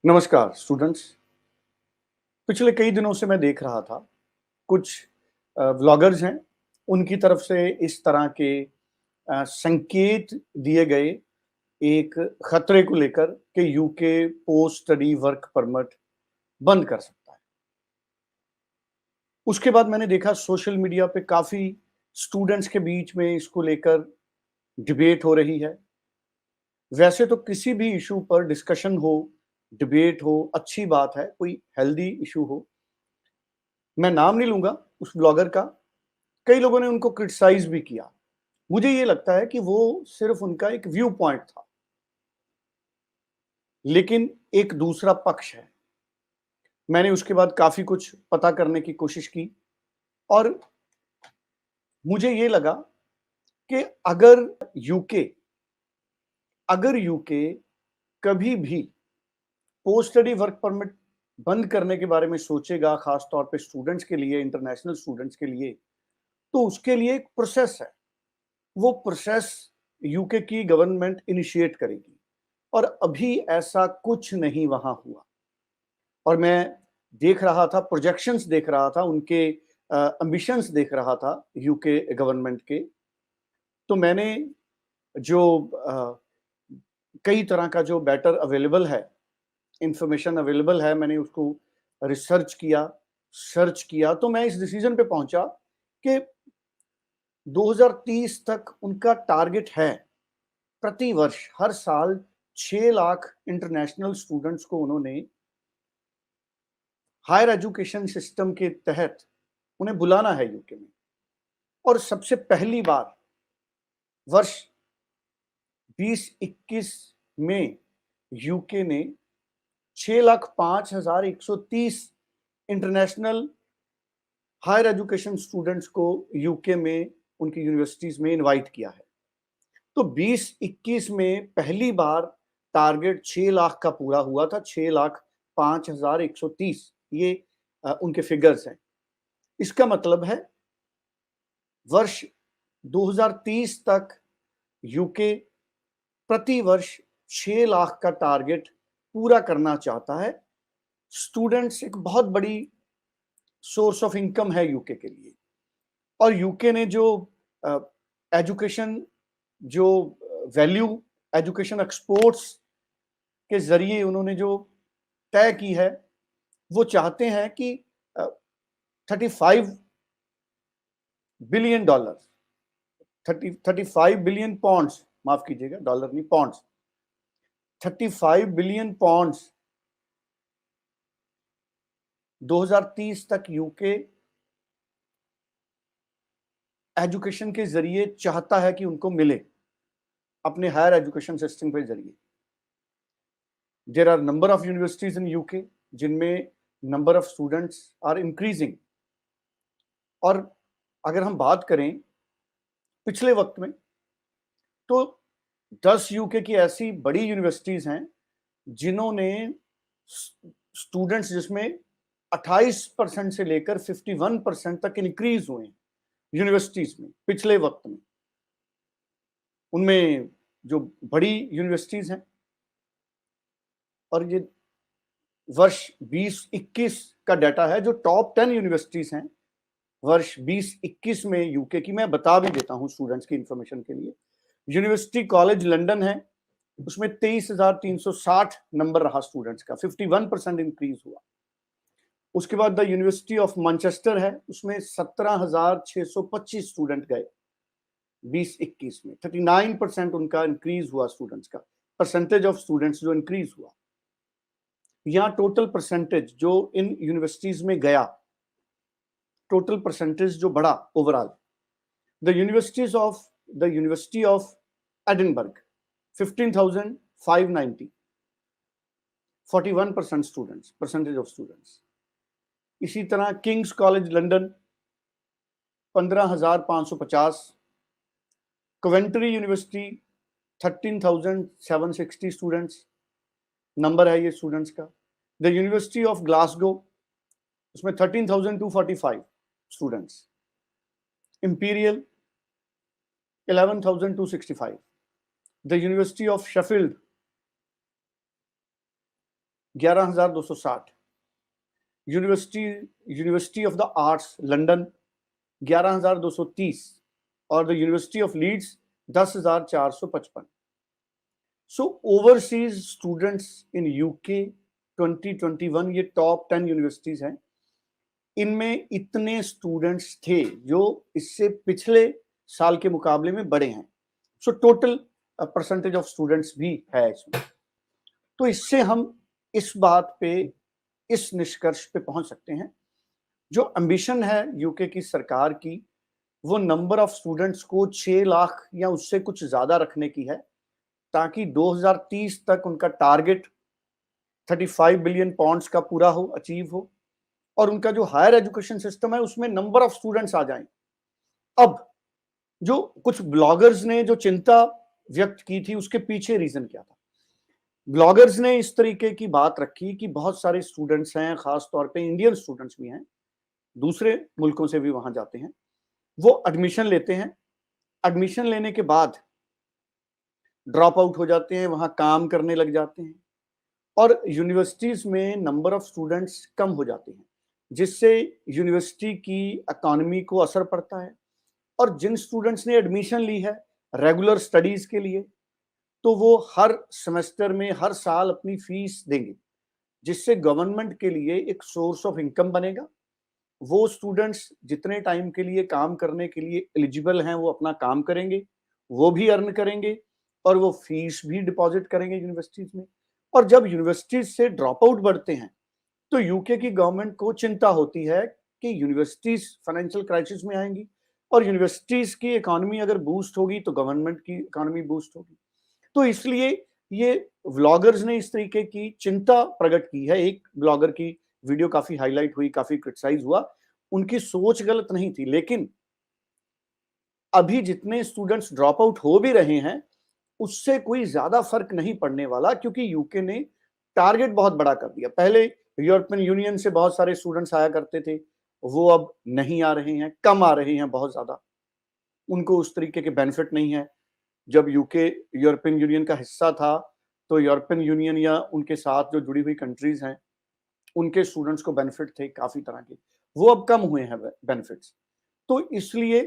नमस्कार स्टूडेंट्स। पिछले कई दिनों से मैं देख रहा था कुछ व्लॉगर्स हैं, उनकी तरफ से इस तरह के संकेत दिए गए एक खतरे को लेकर कि UK post study work permit बंद कर सकता है। उसके बाद मैंने देखा सोशल मीडिया पे काफ़ी स्टूडेंट्स के बीच में इसको लेकर डिबेट हो रही है। वैसे तो किसी भी इशू पर डिस्कशन हो, डिबेट हो, अच्छी बात है, कोई हेल्दी इशू हो। मैं नाम नहीं लूँगा उस ब्लॉगर का, कई लोगों ने उनको क्रिटिसाइज़ भी किया। मुझे ये लगता है कि वो सिर्फ़ उनका एक व्यू पॉइंट था, लेकिन एक दूसरा पक्ष है। मैंने उसके बाद काफ़ी कुछ पता करने की कोशिश की और मुझे ये लगा कि यूके अगर यूके कभी भी पोस्ट स्टडी वर्क परमिट बंद करने के बारे में सोचेगा, ख़ास तौर पे स्टूडेंट्स के लिए, इंटरनेशनल स्टूडेंट्स के लिए, तो उसके लिए एक प्रोसेस है। वो प्रोसेस यूके की गवर्नमेंट इनिशिएट करेगी और अभी ऐसा कुछ नहीं वहां हुआ। और मैं देख रहा था, प्रोजेक्शंस देख रहा था, उनके एम्बिशंस देख रहा था यूके गवर्नमेंट के। तो मैंने जो कई तरह का जो बैटर अवेलेबल है, इंफॉर्मेशन अवेलेबल है, मैंने उसको रिसर्च किया, सर्च किया, तो मैं इस डिसीजन पे पहुंचा कि 2030 तक उनका टारगेट है प्रति वर्ष हर साल 6 लाख इंटरनेशनल स्टूडेंट्स को उन्होंने हायर एजुकेशन सिस्टम के तहत उन्हें बुलाना है यूके में। और सबसे पहली बार वर्ष 2021 में यूके ने 6,05,130 इंटरनेशनल हायर एजुकेशन स्टूडेंट्स को यूके में उनकी यूनिवर्सिटीज में इनवाइट किया है। तो 2021 में पहली बार टारगेट 6 लाख का पूरा हुआ था, 6,05,130। ये उनके फिगर्स हैं। इसका मतलब है वर्ष 2030 तक यूके प्रति वर्ष 6 लाख का टारगेट पूरा करना चाहता है। स्टूडेंट्स एक बहुत बड़ी सोर्स ऑफ इनकम है यूके के लिए। और यूके ने जो एजुकेशन जो वैल्यू एजुकेशन एक्सपोर्ट्स के जरिए उन्होंने जो तय की है, वो चाहते हैं कि 35 बिलियन डॉलर, 35 बिलियन पॉन्ड्स, माफ कीजिएगा, डॉलर नहीं, पॉन्ड्स, 35 बिलियन पॉन्ड्स 2030 तक यूके एजुकेशन के जरिए चाहता है कि उनको मिले अपने हायर एजुकेशन सिस्टम के जरिए। There are number of universities in UK जिनमें number of students are increasing. और अगर हम बात करें पिछले वक्त में, तो 10 यूके की ऐसी बड़ी यूनिवर्सिटीज हैं जिन्होंने स्टूडेंट्स जिसमें 28% से लेकर 51% तक इंक्रीज हुए हैं यूनिवर्सिटीज में पिछले वक्त में। उनमें जो बड़ी यूनिवर्सिटीज हैं, और ये वर्ष 2021 का डाटा है, जो टॉप 10 यूनिवर्सिटीज हैं वर्ष 2021 में यूके की, मैं बता भी देता हूं स्टूडेंट्स की इंफॉर्मेशन के लिए। यूनिवर्सिटी कॉलेज लंदन है, उसमें 23,360 नंबर रहा स्टूडेंट्स का, 51% इंक्रीज हुआ। उसके बाद द यूनिवर्सिटी ऑफ मैनचेस्टर है, उसमें 17,625 स्टूडेंट गए 2021 में, 39% उनका इंक्रीज हुआ स्टूडेंट्स का, परसेंटेज ऑफ स्टूडेंट्स जो इंक्रीज हुआ। यहाँ टोटल परसेंटेज जो इन यूनिवर्सिटीज में गया, टोटल परसेंटेज जो बढ़ा overall, the university of Edinburgh 15,590, 41% students, percentage of students. इसी तरह King's College London 15,550, Coventry University 13,760 students, number है ये स्टूडेंट्स का। द यूनिवर्सिटी ऑफ ग्लासगो, उसमें 13,245 students. Imperial 11,265। The university of Sheffield 11,260, University of the Arts London 11,230 और the university of Leeds 10,455। So overseas students in UK 2021, ये top 10 universities हैं, इनमें इतने students थे जो इससे पिछले साल के मुकाबले में बड़े हैं। So total percentage of students भी है इसमें। तो इससे हम इस बात पे, इस निष्कर्ष पे पहुंच सकते हैं, जो एम्बिशन है यूके की सरकार की, वो नंबर ऑफ स्टूडेंट्स को 6 लाख या उससे कुछ ज्यादा रखने की है, ताकि 2030 तक उनका टारगेट 35 बिलियन पाउंड्स का पूरा हो, अचीव हो, और उनका जो हायर एजुकेशन सिस्टम है उसमें नंबर ऑफ स्टूडेंट्स आ जाएं। अब जो कुछ ब्लॉगर्स ने जो चिंता व्यक्त की थी, उसके पीछे रीजन क्या था? ब्लॉगर्स ने इस तरीके की बात रखी कि बहुत सारे स्टूडेंट्स हैं, खास तौर पे इंडियन स्टूडेंट्स भी हैं, दूसरे मुल्कों से भी वहां जाते हैं, वो एडमिशन लेते हैं, एडमिशन लेने के बाद ड्रॉप आउट हो जाते हैं, वहां काम करने लग जाते हैं, और यूनिवर्सिटीज में नंबर ऑफ स्टूडेंट्स कम हो जाते हैं, जिससे यूनिवर्सिटी की इकोनॉमी को असर पड़ता है। और जिन स्टूडेंट्स ने एडमिशन ली है रेगुलर स्टडीज के लिए, तो वो हर सेमेस्टर में, हर साल अपनी फीस देंगे, जिससे गवर्नमेंट के लिए एक सोर्स ऑफ इनकम बनेगा। वो स्टूडेंट्स जितने टाइम के लिए काम करने के लिए एलिजिबल हैं, वो अपना काम करेंगे, वो भी अर्न करेंगे, और वो फीस भी डिपॉजिट करेंगे यूनिवर्सिटीज में। और जब यूनिवर्सिटीज से ड्रॉप आउट बढ़ते हैं, तो यूके की गवर्नमेंट को चिंता होती है कि यूनिवर्सिटीज फाइनेंशियल क्राइसिस में आएंगी, और यूनिवर्सिटीज की इकोनॉमी अगर बूस्ट होगी तो गवर्नमेंट की इकोनॉमी बूस्ट होगी। तो इसलिए ये व्लॉगर्स ने इस तरीके की चिंता प्रकट की है। एक ब्लॉगर की वीडियो काफी हाईलाइट हुई, काफी क्रिटिसाइज हुआ, उनकी सोच गलत नहीं थी, लेकिन अभी जितने स्टूडेंट्स ड्रॉप आउट हो भी रहे हैं, उससे कोई ज्यादा फर्क नहीं पड़ने वाला, क्योंकि यूके ने टारगेट बहुत बड़ा कर दिया। पहले यूरोपियन यूनियन से बहुत सारे स्टूडेंट्स आया करते थे, वो अब नहीं आ रहे हैं, कम आ रहे हैं बहुत ज्यादा, उनको उस तरीके के बेनिफिट नहीं है। जब यूके यूरोपियन यूनियन का हिस्सा था, तो यूरोपियन यूनियन या उनके साथ जो जुड़ी हुई कंट्रीज हैं, उनके स्टूडेंट्स को बेनिफिट थे काफी तरह के, वो अब कम हुए हैं बेनिफिट्स। तो इसलिए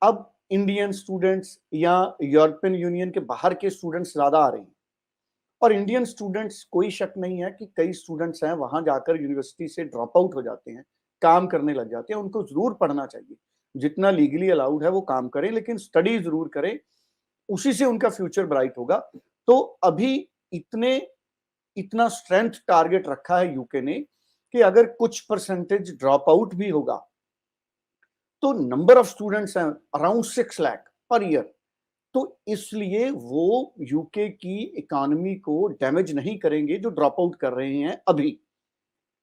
अब इंडियन स्टूडेंट्स या यूरोपियन यूनियन के बाहर के स्टूडेंट्स ज्यादा आ रहे हैं। और इंडियन स्टूडेंट्स, कोई शक नहीं है कि कई स्टूडेंट्स हैं वहां जाकर यूनिवर्सिटी से ड्रॉप आउट हो जाते हैं, काम करने लग जाते हैं। उनको जरूर पढ़ना चाहिए, जितना लीगली अलाउड है वो काम करें, लेकिन स्टडी जरूर करें, उसी से उनका फ्यूचर ब्राइट होगा। तो अभी इतना स्ट्रेंथ टारगेट रखा है यूके ने कि अगर कुछ परसेंटेज ड्रॉप आउट भी होगा, तो नंबर ऑफ स्टूडेंट्स हैं अराउंड 6 लाख पर ईयर, तो इसलिए वो यूके की इकोनॉमी को डैमेज नहीं करेंगे जो ड्रॉप आउट कर रहे हैं अभी।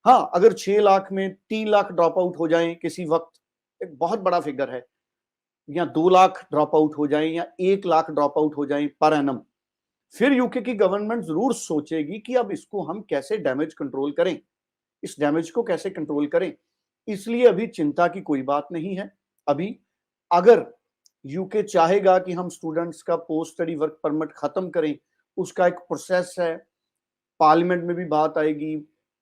हाँ, अगर 6 लाख में 3 लाख ड्रॉप आउट हो जाएं किसी वक्त, एक बहुत बड़ा फिगर है, या 2 लाख ड्रॉप आउट हो जाएं, या 1 लाख ड्रॉप आउट हो जाएं पर एनम, फिर यूके की गवर्नमेंट जरूर सोचेगी कि अब इसको हम कैसे डैमेज कंट्रोल करें, इस डैमेज को कैसे कंट्रोल करें। इसलिए अभी चिंता की कोई बात नहीं है। अभी अगर यूके चाहेगा कि हम स्टूडेंट्स का पोस्ट स्टडी वर्क परमिट खत्म करें, उसका एक प्रोसेस है, पार्लियामेंट में भी बात आएगी,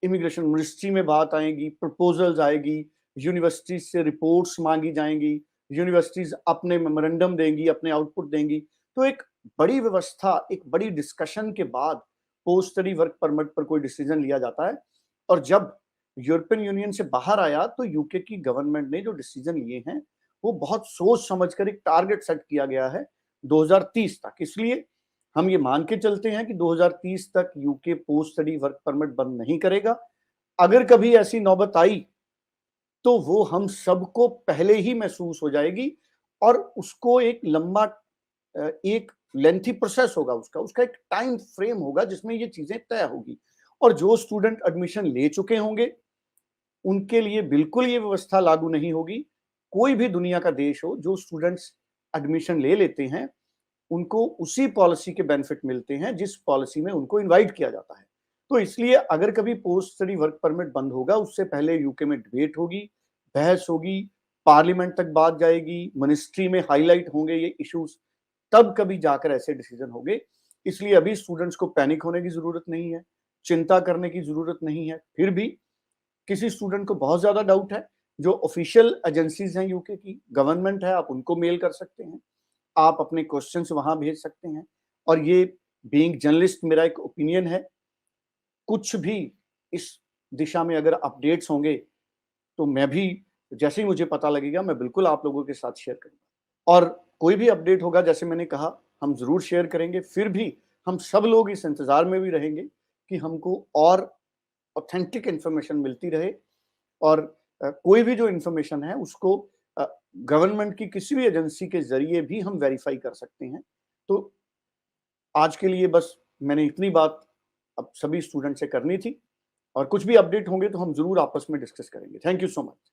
इमिग्रेशन मिनिस्ट्री में बात आएगी, प्रपोजल्स आएगी, यूनिवर्सिटीज से रिपोर्ट्स मांगी जाएंगी, यूनिवर्सिटीज अपने मेमोरेंडम देंगी, अपने आउटपुट देंगी। तो एक बड़ी व्यवस्था, एक बड़ी डिस्कशन के बाद पोस्ट स्टडी वर्क परमिट पर कोई डिसीजन लिया जाता है। और जब यूरोपियन यूनियन से बाहर आया, तो यूके की गवर्नमेंट ने जो डिसीजन लिए हैं, वो बहुत सोच समझकर एक टारगेट सेट किया गया है 2030 तक। इसलिए हम ये मान के चलते हैं कि 2030 तक UK post study work permit बंद नहीं करेगा। अगर कभी ऐसी नौबत आई, तो वो हम सबको पहले ही महसूस हो जाएगी, और उसको एक लंबा, एक लेंथी प्रोसेस होगा, उसका एक टाइम फ्रेम होगा जिसमें ये चीजें तय होगी। और जो स्टूडेंट एडमिशन ले चुके होंगे, उनके लिए बिल्कुल ये व्यवस्था लागू नहीं होगी। कोई भी दुनिया का देश हो, जो स्टूडेंट्स एडमिशन ले लेते हैं, उनको उसी पॉलिसी के बेनिफिट मिलते हैं जिस पॉलिसी में उनको इनवाइट किया जाता है। तो इसलिए अगर कभी पोस्ट स्टडी वर्क परमिट बंद होगा, उससे पहले यूके में डिबेट होगी, बहस होगी, पार्लियामेंट तक बात जाएगी, मिनिस्ट्री में हाईलाइट होंगे ये इश्यूज, तब कभी जाकर ऐसे डिसीजन होंगे। इसलिए अभी स्टूडेंट्स को पैनिक होने की जरूरत नहीं है। चिंता करने की जरूरत नहीं है। फिर भी किसी स्टूडेंट को बहुत ज्यादा डाउट है, जो ऑफिशियल एजेंसीज हैं यूके की, गवर्नमेंट है, आप उनको मेल कर सकते हैं, आप अपने क्वेश्चंस वहां भेज सकते हैं। और ये बीइंग जर्नलिस्ट मेरा एक ओपिनियन है, कुछ भी इस दिशा में अगर अपडेट्स होंगे तो मैं भी, जैसे ही मुझे पता लगेगा, मैं बिल्कुल आप लोगों के साथ शेयर करूंगा। और कोई भी अपडेट होगा, जैसे मैंने कहा, हम जरूर शेयर करेंगे। फिर भी हम सब लोग इस इंतजार में भी रहेंगे कि हमको और ऑथेंटिक इंफॉर्मेशन मिलती रहे। और कोई भी जो इंफॉर्मेशन है उसको गवर्नमेंट की किसी भी एजेंसी के जरिए भी हम वेरीफाई कर सकते हैं। तो आज के लिए बस मैंने इतनी बात अब सभी स्टूडेंट से करनी थी, और कुछ भी अपडेट होंगे तो हम जरूर आपस में डिस्कस करेंगे। Thank you so much.